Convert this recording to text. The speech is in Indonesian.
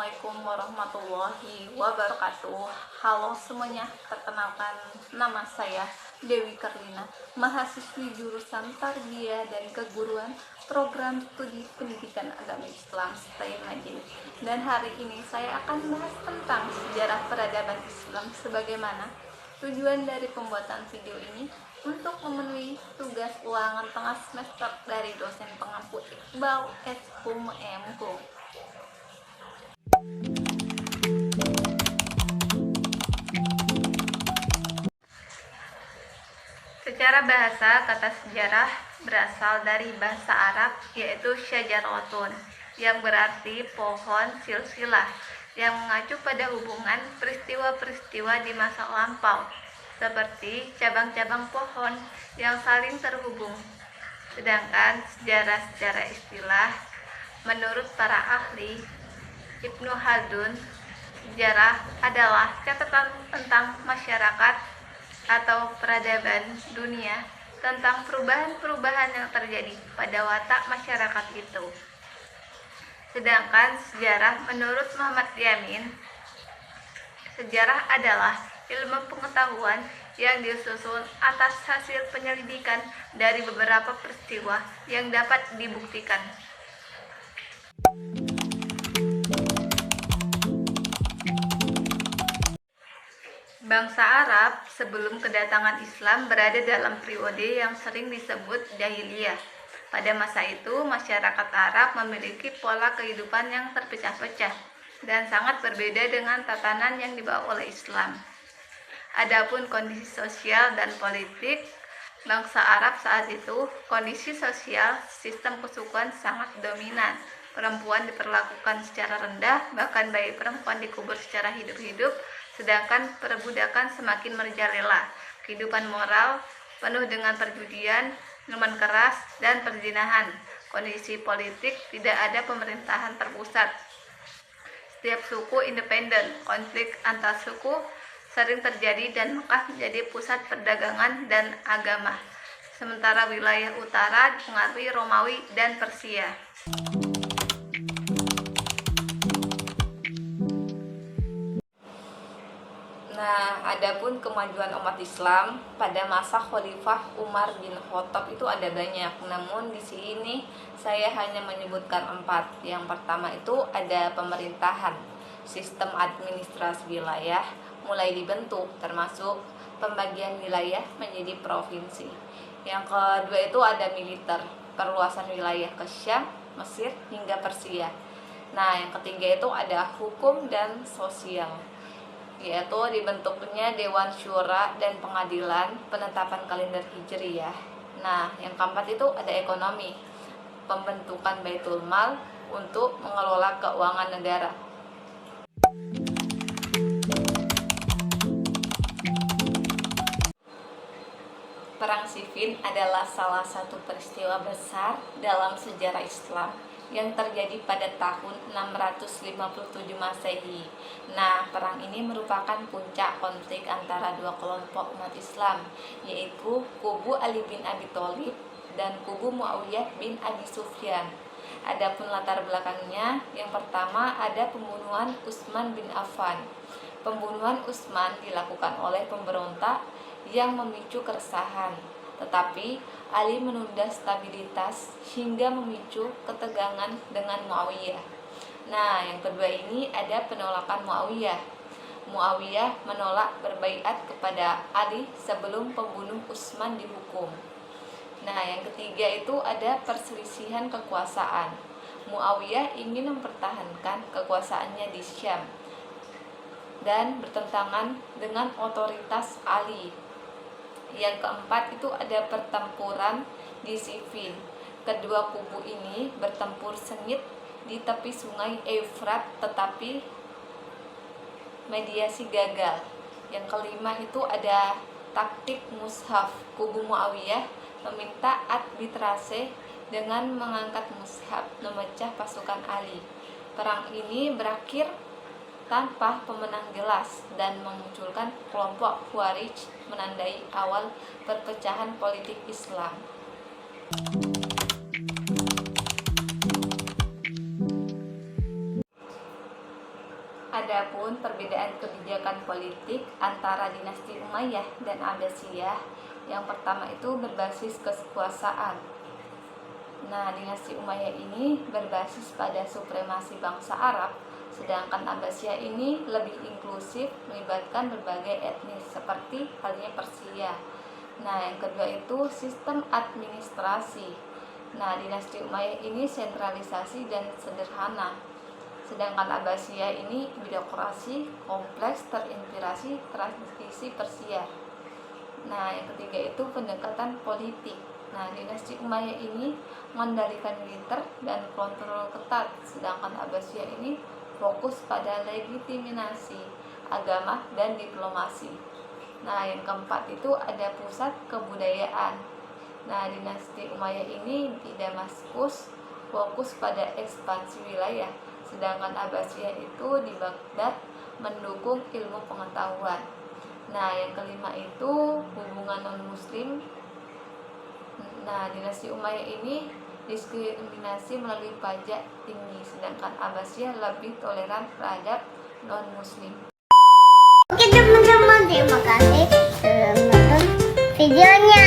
Assalamualaikum warahmatullahi wabarakatuh. Halo semuanya, perkenalkan nama saya Dewi Karlina, mahasiswi jurusan Tarbiyah dan Keguruan Program Studi Pendidikan Agama Islam STAIN Majelis. Dan hari ini saya akan bahas tentang sejarah peradaban Islam, sebagaimana tujuan dari pembuatan video ini untuk memenuhi tugas ulangan tengah semester dari dosen pengampu Iqbal Eshum M.Kum. Secara bahasa, kata sejarah berasal dari bahasa Arab, yaitu syajaratun, yang berarti pohon silsilah, yang mengacu pada hubungan peristiwa-peristiwa di masa lampau, seperti cabang-cabang pohon yang saling terhubung. Sedangkan sejarah istilah, menurut para ahli, Ibnu Khaldun, sejarah adalah catatan tentang masyarakat atau peradaban dunia, tentang perubahan-perubahan yang terjadi pada watak masyarakat itu. Sedangkan sejarah menurut Muhammad Yamin, sejarah adalah ilmu pengetahuan yang disusun atas hasil penyelidikan dari beberapa peristiwa yang dapat dibuktikan. Bangsa Arab sebelum kedatangan Islam berada dalam periode yang sering disebut jahiliyah. Pada masa itu, masyarakat Arab memiliki pola kehidupan yang terpecah-pecah dan sangat berbeda dengan tatanan yang dibawa oleh Islam. Adapun kondisi sosial dan politik bangsa Arab saat itu, kondisi sosial, sistem kesukuan sangat dominan. Perempuan diperlakukan secara rendah, bahkan bayi perempuan dikubur secara hidup-hidup, sedangkan perbudakan semakin merajalela. Kehidupan moral penuh dengan perjudian, minuman keras, dan perzinahan. Kondisi politik, tidak ada pemerintahan terpusat. Setiap suku independen, konflik antar suku sering terjadi dan Mekah menjadi pusat perdagangan dan agama. Sementara wilayah utara dipengaruhi Romawi dan Persia. Nah, adapun kemajuan umat Islam pada masa Khalifah Umar bin Khattab itu ada banyak. Namun di sini saya hanya menyebutkan 4. Yang pertama itu ada pemerintahan. Sistem administrasi wilayah mulai dibentuk, termasuk pembagian wilayah menjadi provinsi. Yang kedua itu ada militer, perluasan wilayah ke Syam, Mesir hingga Persia. Nah, yang ketiga itu ada hukum dan sosial, yaitu dibentuknya Dewan Syura dan Pengadilan Penetapan Kalender Hijriyah. Nah, yang keempat itu ada ekonomi, pembentukan Baitul Mal untuk mengelola keuangan negara. Perang Siffin adalah salah satu peristiwa besar dalam sejarah Islam yang terjadi pada tahun 657 Masehi. Nah, perang ini merupakan puncak konflik antara dua kelompok umat Islam, yaitu kubu Ali bin Abi Thalib dan kubu Muawiyah bin Abi Sufyan. Adapun latar belakangnya, yang pertama ada pembunuhan Utsman bin Affan. Pembunuhan Utsman dilakukan oleh pemberontak yang memicu keresahan, tetapi Ali menunda stabilitas hingga memicu ketegangan dengan Muawiyah. Nah, yang kedua ini ada penolakan Muawiyah. Muawiyah menolak berbaiat kepada Ali sebelum pembunuh Utsman dihukum. Nah, yang ketiga itu ada perselisihan kekuasaan. Muawiyah ingin mempertahankan kekuasaannya di Syam dan bertentangan dengan otoritas Ali. Yang keempat itu ada pertempuran di Siffin. Kedua kubu ini bertempur sengit di tepi sungai Efrat, tetapi mediasi gagal. Yang kelima itu ada taktik mushaf. Kubu Muawiyah meminta arbitrase dengan mengangkat mushaf memecah pasukan Ali. Perang ini berakhir tanpa pemenang jelas dan memunculkan kelompok Khawarij, menandai awal perpecahan politik Islam. Adapun perbedaan kebijakan politik antara dinasti Umayyah dan Abbasiyah, yang pertama itu berbasis kekuasaan. Nah, dinasti Umayyah ini berbasis pada supremasi bangsa Arab, sedangkan Abbasiyah ini lebih inklusif, melibatkan berbagai etnis seperti halnya Persia. Nah, yang kedua itu sistem administrasi. Nah, dinasti Umayyah ini sentralisasi dan sederhana, sedangkan Abbasiyah ini birokrasi kompleks terinspirasi tradisi Persia. Nah, yang ketiga itu pendekatan politik. Nah, dinasti Umayyah ini mengendalikan militer dan kontrol ketat, sedangkan Abbasiyah ini fokus pada legitimasi agama dan diplomasi. Nah, yang keempat itu ada pusat kebudayaan. Nah, dinasti Umayyah ini di Damaskus fokus pada ekspansi wilayah, sedangkan Abbasiyah itu di Baghdad mendukung ilmu pengetahuan. Nah, yang kelima itu hubungan non-muslim. Nah, dinasti Umayyah ini diskriminasi melalui pajak tinggi, sedangkan Abbasiyah lebih toleran terhadap non-muslim. Oke teman-teman, terima kasih sudah menonton videonya.